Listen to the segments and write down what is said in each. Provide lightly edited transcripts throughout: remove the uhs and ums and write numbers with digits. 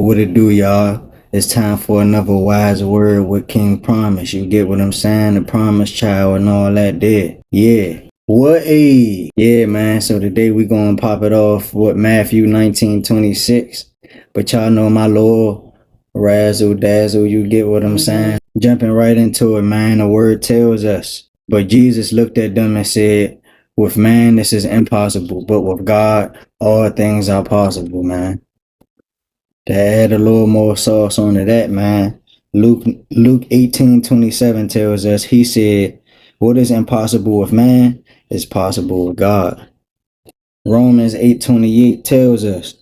What it do, y'all? It's time for another wise word with King Promise. You get what I'm saying? The Promise Child and all that there. Yeah. What a yeah, man. So today we gonna pop it off with Matthew 19:26. But y'all know my Lord razzle dazzle. You get what I'm saying? Jumping right into it, man. The word tells us. But Jesus looked at them and said, "With man this is impossible, but with God all things are possible, man." To add a little more sauce onto that, man, Luke 18:27 tells us, he said, "What is impossible with man is possible with God." Romans 8:28 tells us,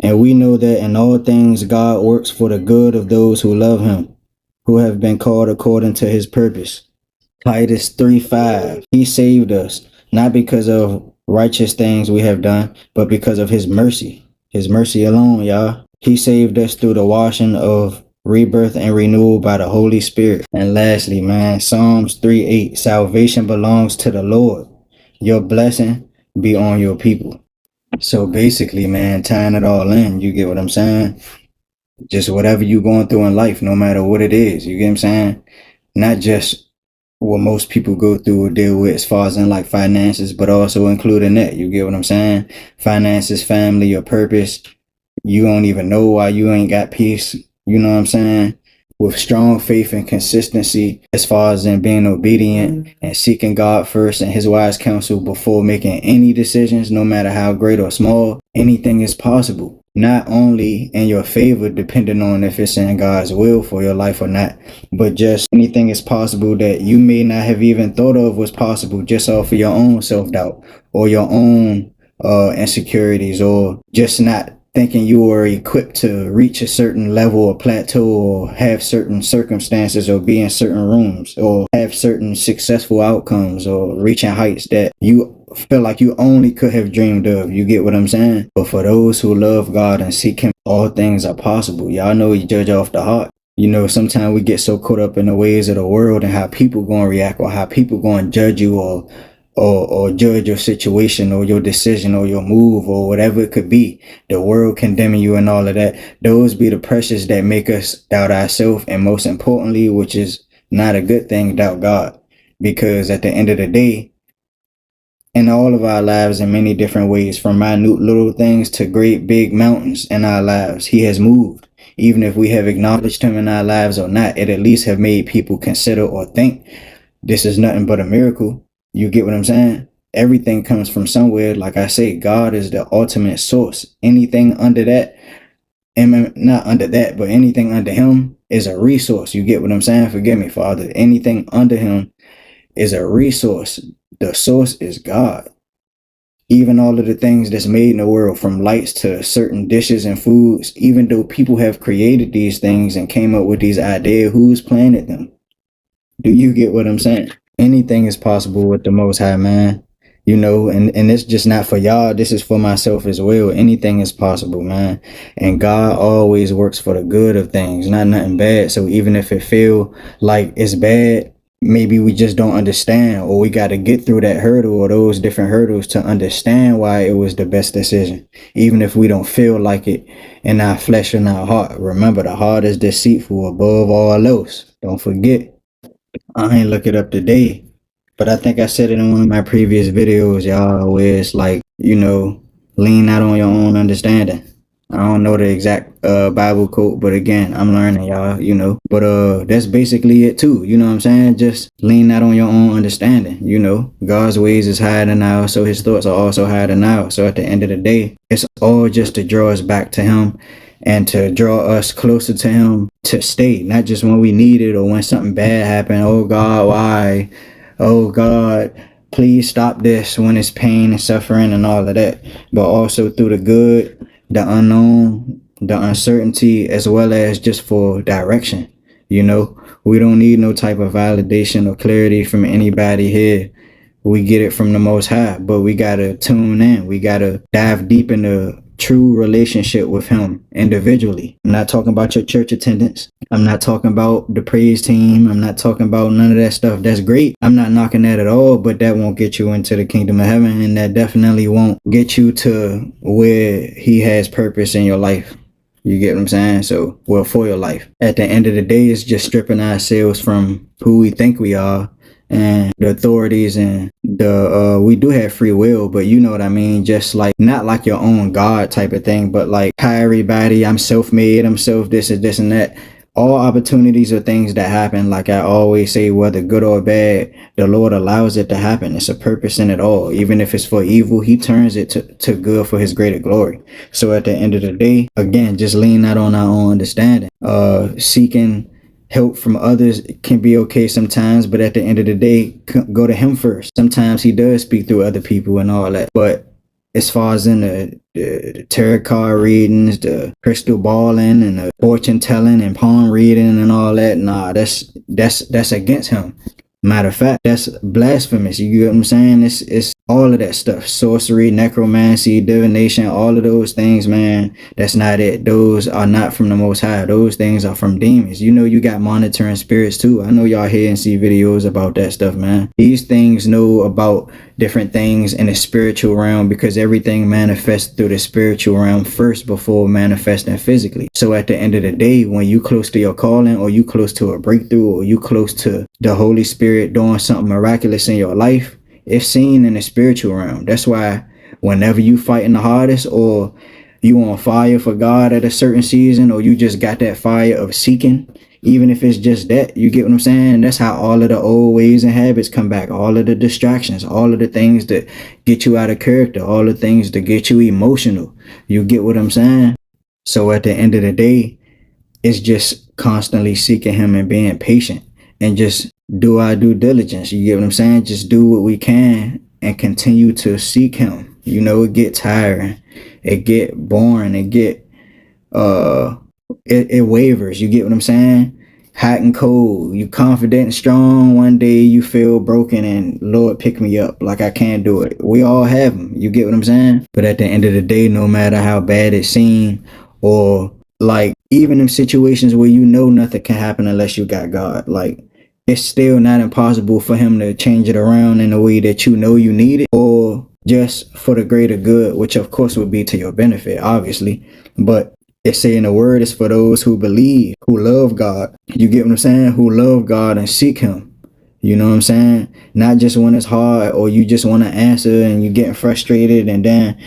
"And we know that in all things God works for the good of those who love him, who have been called according to his purpose." Titus 3:5, he saved us, not because of righteous things we have done, but because of his mercy. His mercy alone, y'all. He saved us through the washing of rebirth and renewal by the Holy Spirit. And lastly, man, Psalms 3:8, salvation belongs to the Lord. Your blessing be on your people. So basically, man, tying it all in, you get what I'm saying? Just whatever you're going through in life, no matter what it is, you get what I'm saying? Not just what most people go through or deal with as far as in like finances, but also including that, you get what I'm saying? Finances, family, your purpose. You don't even know why you ain't got peace. You know what I'm saying? With strong faith and consistency as far as in being obedient and seeking God first and his wise counsel before making any decisions, no matter how great or small, anything is possible. Not only in your favor, depending on if it's in God's will for your life or not, but just anything is possible that you may not have even thought of was possible just off of your own self-doubt or your own insecurities, or just not thinking you were equipped to reach a certain level or plateau or have certain circumstances or be in certain rooms or have certain successful outcomes or reaching heights that you feel like you only could have dreamed of. You get what I'm saying? But for those who love God and seek him, all things are possible. Y'all know you judge off the heart. You know, sometimes we get so caught up in the ways of the world and how people going to react or how people going to judge you or judge your situation or your decision or your move or whatever it could be. The world condemning you and all of that. Those be the pressures that make us doubt ourselves, and most importantly, which is not a good thing, doubt God. Because at the end of the day, in all of our lives in many different ways, from minute little things to great big mountains in our lives, he has moved. Even if we have acknowledged him in our lives or not, it at least have made people consider or think this is nothing but a miracle. You get what I'm saying? Everything comes from somewhere. Like I say, God is the ultimate source. Anything under that, and not under that, but anything under him is a resource. You get what I'm saying? Forgive me, Father. Anything under him is a resource. The source is God. Even all of the things that's made in the world, from lights to certain dishes and foods, even though people have created these things and came up with these ideas, who's planted them? Do you get what I'm saying? Anything is possible with the Most High, man. You know, and it's just not for y'all. This is for myself as well. Anything is possible, man. And God always works for the good of things, not nothing bad. So even if it feel like it's bad, maybe we just don't understand, or we got to get through that hurdle or those different hurdles to understand why it was the best decision. Even if we don't feel like it in our flesh and our heart. Remember, the heart is deceitful above all else. Don't forget. I ain't look it up today, but I think I said it in one of my previous videos, y'all, where it's like, you know, lean not on your own understanding. I don't know the exact Bible quote, but again, I'm learning, y'all, you know. But that's basically it too, you know what I'm saying? Just lean not on your own understanding, you know. God's ways is higher than ours, so his thoughts are also higher than ours. So at the end of the day, it's all just to draw us back to him and to draw us closer to him, to stay, not just when we need it or when something bad happened. Oh God, why? Oh God, please stop this, when it's pain and suffering and all of that. But also through the good, the unknown, the uncertainty, as well as just for direction. You know, we don't need no type of validation or clarity from anybody here. We get it from the Most High, but we gotta tune in. We gotta dive deep into true relationship with him individually. I'm not talking about your church attendance. I'm not talking about the praise team. I'm not talking about none of that stuff. That's great. I'm not knocking that at all, but that won't get you into the kingdom of heaven, and that definitely won't get you to where he has purpose in your life. You get what I'm saying? So, well, for your life. At the end of the day, it's just stripping ourselves from who we think we are and the authorities and the we do have free will, but you know what I mean, just like not like your own God type of thing, but like hi everybody, I'm self-made, I'm self this and this and that. All opportunities are things that happen. Like I always say, whether good or bad, the Lord allows it to happen. It's a purpose in it all. Even if it's for evil, he turns it to good for his greater glory. So at the end of the day, again, just lean out on our own understanding. Seeking help from others can be okay sometimes, but at the end of the day, go to him first. Sometimes he does speak through other people and all that, but as far as in the tarot card readings, the crystal balling and the fortune telling and palm reading and all that, nah, that's against him. Matter of fact, that's blasphemous. You get what I'm saying? It's all of that stuff. Sorcery, necromancy, divination, all of those things, man. That's not it. Those are not from the Most High. Those things are from demons. You know you got monitoring spirits too. I know y'all hear and see videos about that stuff, man. These things know about different things in the spiritual realm because everything manifests through the spiritual realm first before manifesting physically. So at the end of the day, when you close to your calling or you close to a breakthrough or you close to the Holy Spirit doing something miraculous in your life, it's seen in the spiritual realm. That's why whenever you fighting the hardest or you on fire for God at a certain season or you just got that fire of seeking, even if it's just that, you get what I'm saying? That's how all of the old ways and habits come back. All of the distractions, all of the things that get you out of character, all the things that get you emotional. You get what I'm saying? So at the end of the day, it's just constantly seeking him and being patient and just do our due diligence. You get what I'm saying? Just do what we can and continue to seek him. You know, it get tiring, it get boring, it wavers. You get what I'm saying? Hot and cold. You confident and strong. One day you feel broken and Lord pick me up. Like I can't do it. We all have them. You get what I'm saying? But at the end of the day, no matter how bad it seems, or like even in situations where you know nothing can happen unless you got God, like it's still not impossible for him to change it around in a way that you know you need it, or just for the greater good, which of course would be to your benefit, obviously. But it's saying the word is for those who believe, who love God. You get what I'm saying? Who love God and seek him. You know what I'm saying? Not just when it's hard or you just want to answer and you're getting frustrated and then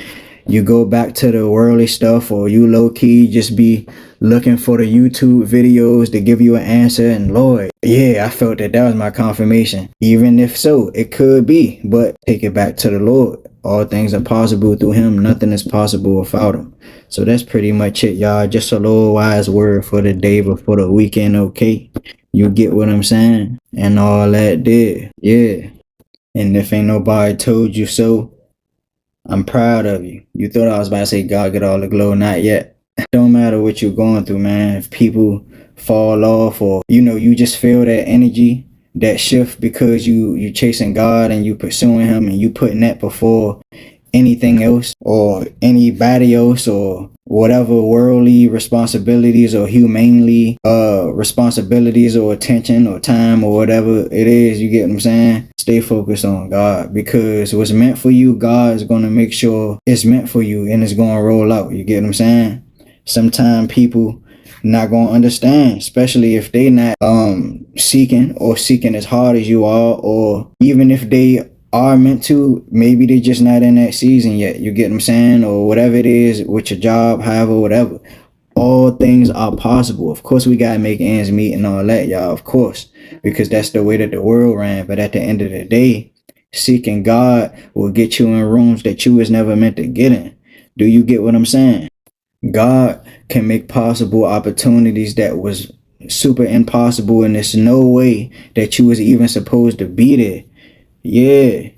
you go back to the worldly stuff, or you low-key just be looking for the YouTube videos to give you an answer. And Lord, yeah, I felt that was my confirmation. Even if so, it could be, but take it back to the Lord. All things are possible through him. Nothing is possible without him. So that's pretty much it, y'all. Just a little wise word for the day before the weekend, okay? You get what I'm saying? And all that did. Yeah. And if ain't nobody told you so, I'm proud of you. You thought I was about to say God get all the glory, not yet. Don't matter what you're going through, man. If people fall off or, you know, you just feel that energy, that shift because you chasing God and you pursuing him and you putting that before anything else or anybody else or whatever worldly responsibilities or humanely responsibilities or attention or time or whatever it is, you get what I'm saying? Stay focused on God, because what's meant for you, God is going to make sure it's meant for you and it's going to roll out. You get what I'm saying? Sometimes people not going to understand, especially if they not seeking as hard as you are, or even if they are meant to, maybe they're just not in that season yet. You get what I'm saying? Or whatever it is with your job, however, whatever. All things are possible. Of course, we got to make ends meet and all that, y'all, of course, because that's the way that the world ran. But at the end of the day, seeking God will get you in rooms that you was never meant to get in. Do you get what I'm saying? God can make possible opportunities that was super impossible, and there's no way that you was even supposed to be there. Yeah,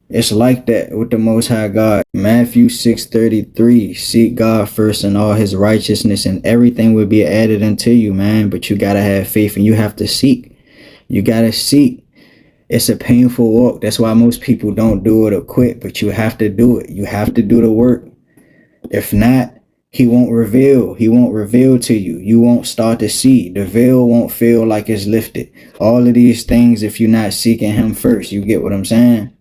it's like that with the Most High God. Matthew 6:33, seek God first and all his righteousness, and everything will be added unto you, man. But you gotta have faith and you have to seek. You gotta seek. It's a painful walk. That's why most people don't do it or quit, but you have to do it. You have to do the work. If not, he won't reveal. He won't reveal to you. You won't start to see. The veil won't feel like it's lifted. All of these things, if you're not seeking him first, you get what I'm saying?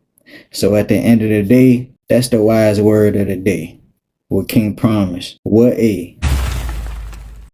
So at the end of the day, that's the wise word of the day. What King promised. What a